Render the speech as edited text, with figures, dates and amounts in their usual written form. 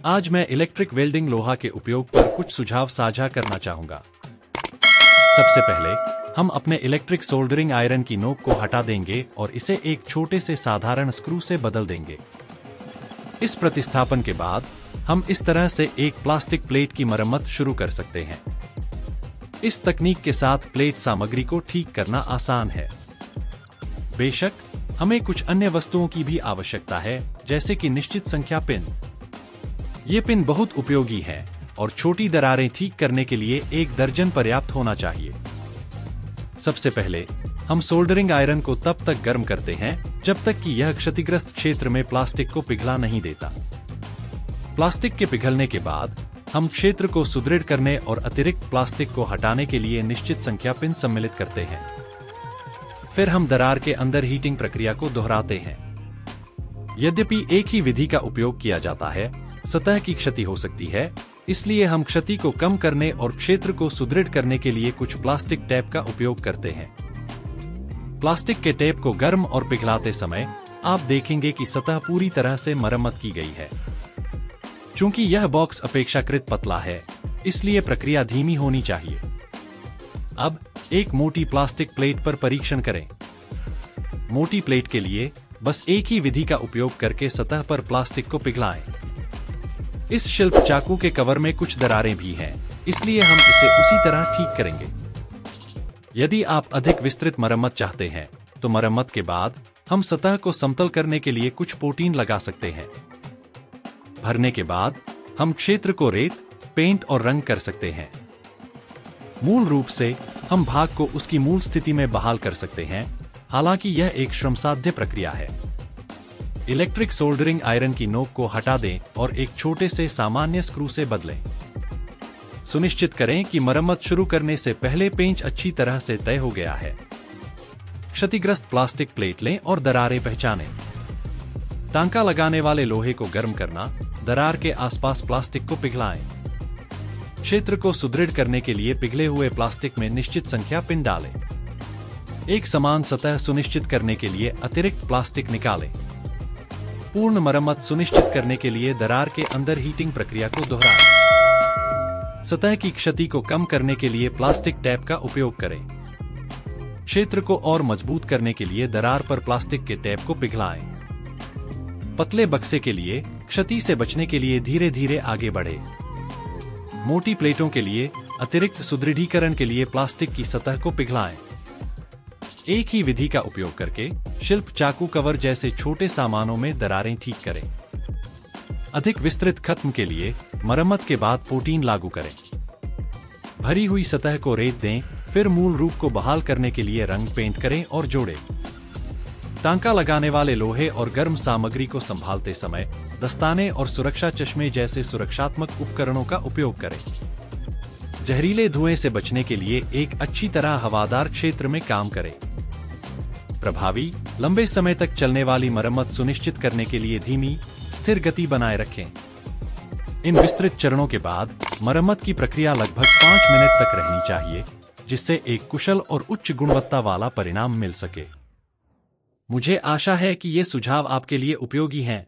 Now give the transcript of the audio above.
आज मैं electric welding लोहा के उपयोग पर कुछ सुझाव साझा करना चाहूंगा। सबसे पहले हम अपने इलेक्ट्रिक सोल्डरिंग आयरन की नोक को हटा देंगे और इसे एक छोटे से साधारण स्क्रू से बदल देंगे। इस प्रतिस्थापन के बाद हम इस तरह से एक प्लास्टिक प्लेट की मरम्मत शुरू कर सकते हैं। इस तकनीक के साथ प्लेट सामग्री को ठीक करना आसान है। बेशक हमें कुछ अन्य वस्तुओं की भी आवश्यकता है, जैसे कि निश्चित संख्या पिन। ये पिन बहुत उपयोगी हैं और छोटी दरारें ठीक करने के लिए 1 दर्जन पर्याप्त होना चाहिए। सबसे पहले हम सोल्डरिंग आयरन को तब तक गर्म करते हैं जब तक कि यह क्षतिग्रस्त क्षेत्र में प्लास्टिक को पिघला नहीं देता। प्लास्टिक के पिघलने के बाद हम क्षेत्र को सुदृढ़ करने और अतिरिक्त प्लास्टिक को हटाने के लिए निश्चित संख्या पिन सम्मिलित करते हैं। फिर हम दरार के अंदर हीटिंग प्रक्रिया को दोहराते हैं। यद्यपि एक ही विधि का उपयोग किया जाता है, सतह की क्षति हो सकती है, इसलिए हम क्षति को कम करने और क्षेत्र को सुदृढ़ करने के लिए कुछ प्लास्टिक टेप का उपयोग करते हैं। प्लास्टिक के टेप को गर्म और पिघलाते समय आप देखेंगे कि सतह पूरी तरह से मरम्मत की गई है। चूंकि यह बॉक्स अपेक्षाकृत पतला है, इसलिए प्रक्रिया धीमी होनी चाहिए। अब एक मोटी प्लास्टिक प्लेट पर परीक्षण करें। मोटी प्लेट के लिए बस एक ही विधि का उपयोग करके सतह पर प्लास्टिक को पिघलाएं। इस शिल्प चाकू के कवर में कुछ दरारें भी हैं, इसलिए हम इसे उसी तरह ठीक करेंगे। यदि आप अधिक विस्तृत मरम्मत चाहते हैं, तो मरम्मत के बाद हम सतह को समतल करने के लिए कुछ पोटीन लगा सकते हैं। भरने के बाद हम क्षेत्र को रेत, पेंट और रंग कर सकते हैं। मूल रूप से हम भाग को उसकी मूल स्थिति में बहाल कर सकते हैं, हालांकि यह एक श्रमसाध्य प्रक्रिया है। इलेक्ट्रिक सोल्डरिंग आयरन की नोक को हटा दें और एक छोटे से सामान्य स्क्रू से बदलें। सुनिश्चित करें कि मरम्मत शुरू करने से पहले पेंच अच्छी तरह से तय हो गया है। क्षतिग्रस्त प्लास्टिक प्लेट लें और दरारें पहचानें। टांका लगाने वाले लोहे को गर्म करना, दरार के आसपास प्लास्टिक को पिघलाएं। क्षेत्र को सुदृढ़ करने के लिए पिघले हुए प्लास्टिक में निश्चित संख्या पिन डालें। एक समान सतह सुनिश्चित करने के लिए अतिरिक्त प्लास्टिक निकालें। पूर्ण मरम्मत सुनिश्चित करने के लिए दरार के अंदर हीटिंग प्रक्रिया को दोहराएं। सतह की क्षति को कम करने के लिए प्लास्टिक टैप का उपयोग करें। क्षेत्र को और मजबूत करने के लिए दरार पर प्लास्टिक के टैप को पिघलाएं। पतले बक्से के लिए क्षति से बचने के लिए धीरे धीरे आगे बढ़ें। मोटी प्लेटों के लिए अतिरिक्त सुदृढ़ीकरण के लिए प्लास्टिक की सतह को पिघलाएं। एक ही विधि का उपयोग करके शिल्प चाकू कवर जैसे छोटे सामानों में दरारें ठीक करें। अधिक विस्तृत खत्म के लिए मरम्मत के बाद पोटीन लागू करें। भरी हुई सतह को रेत दें, फिर मूल रूप को बहाल करने के लिए रंग पेंट करें और जोड़ें। टांका लगाने वाले लोहे और गर्म सामग्री को संभालते समय दस्ताने और सुरक्षा चश्मे जैसे सुरक्षात्मक उपकरणों का उपयोग करें। जहरीले धुएं से बचने के लिए एक अच्छी तरह हवादार क्षेत्र में काम करें। प्रभावी, लंबे समय तक चलने वाली मरम्मत सुनिश्चित करने के लिए धीमी, स्थिर गति बनाए रखें। इन विस्तृत चरणों के बाद मरम्मत की प्रक्रिया लगभग 5 मिनट तक रहनी चाहिए, जिससे एक कुशल और उच्च गुणवत्ता वाला परिणाम मिल सके। मुझे आशा है कि ये सुझाव आपके लिए उपयोगी हैं।